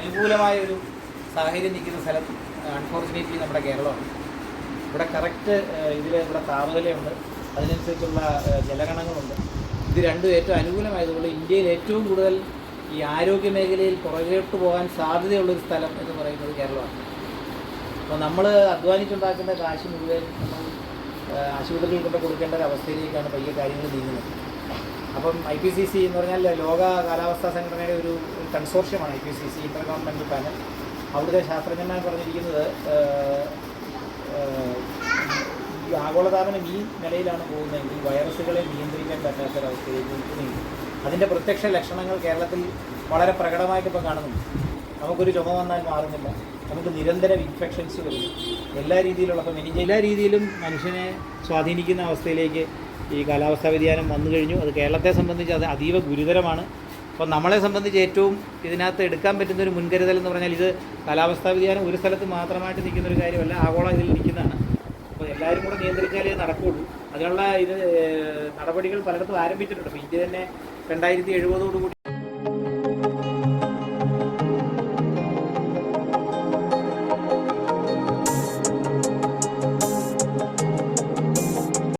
അനുകൂലമായ ഒരു സാഹചര്യം നിൽക്കുന്ന സ്ഥലം അൺഫോർച്ചുനേറ്റ്ലി നമ്മുടെ കേരളമാണ്. ഇവിടെ കറക്റ്റ് ഇവിടെ താപനിലയുണ്ട്, അതിനനുസരിച്ചുള്ള ജലഗണങ്ങളുണ്ട്. ഇത് രണ്ടും ഏറ്റവും അനുകൂലമായതുകൊണ്ട് ഇന്ത്യയിൽ ഏറ്റവും കൂടുതൽ ഈ ആരോഗ്യ മേഖലയിൽ പുറകോട്ട് പോകാൻ സാധ്യതയുള്ളൊരു സ്ഥലം എന്ന് പറയുന്നത് കേരളമാണ്. അപ്പോൾ നമ്മൾ അധ്വാനിച്ചുണ്ടാക്കുന്ന കാശ് മുഴുവൻ നമ്മൾ ആശുപത്രിയിൽ കൊണ്ട് കൊടുക്കേണ്ട ഒരു അവസ്ഥയിലേക്കാണ് പയ്യെ കാര്യങ്ങൾ നീങ്ങുന്നത്. അപ്പം IPCC എന്ന് പറഞ്ഞാൽ ലോക കാലാവസ്ഥാ സംഘടനയുടെ ഒരു കൺസോർഷ്യമാണ് IPCC, ഇന്റർ ഗവൺമെൻറ്റൽ പാനൽ. അവിടുത്തെ ശാസ്ത്രജ്ഞന്മാർ പറഞ്ഞിരിക്കുന്നത് ഈ ആഗോളതാപനം ഈ നിലയിലാണ് പോകുന്നതെങ്കിൽ വൈറസുകളെ നിയന്ത്രിക്കാൻ പറ്റാത്തൊരവസ്ഥയിലേക്ക് നീങ്ങും. അതിൻ്റെ പ്രത്യക്ഷ ലക്ഷണങ്ങൾ കേരളത്തിൽ വളരെ പ്രകടമായിട്ട് ഇപ്പോൾ കാണുന്നുണ്ട്. നമുക്കൊരു ചുമ വന്നാൽ മാറുന്നില്ല, നമുക്ക് നിരന്തരം ഇൻഫെക്ഷൻസ് വരുന്നു, എല്ലാ രീതിയിലും മനുഷ്യനെ സ്വാധീനിക്കുന്ന അവസ്ഥയിലേക്ക് ഈ കാലാവസ്ഥാ വ്യതിയാനം വന്നു കഴിഞ്ഞു. അത് കേരളത്തെ സംബന്ധിച്ച് അത് അതീവ ഗുരുതരമാണ്. അപ്പോൾ നമ്മളെ സംബന്ധിച്ച് ഏറ്റവും ഇതിനകത്ത് എടുക്കാൻ പറ്റുന്ന ഒരു മുൻകരുതൽ എന്ന് പറഞ്ഞാൽ ഇത് കാലാവസ്ഥാ വ്യതിയാനം ഒരു സ്ഥലത്ത് മാത്രമായിട്ട് നിൽക്കുന്നൊരു കാര്യമല്ല, ആഗോള ഇതിൽ നിൽക്കുന്നതാണ്. അപ്പോൾ എല്ലാവരും കൂടെ നിയന്ത്രിച്ചാലേ നടക്കുകയുള്ളൂ. അതിനുള്ള നടപടികൾ പലയിടത്തും ആരംഭിച്ചിട്ടുണ്ട്. ഇപ്പോൾ ഇന്ത്യ തന്നെ 2070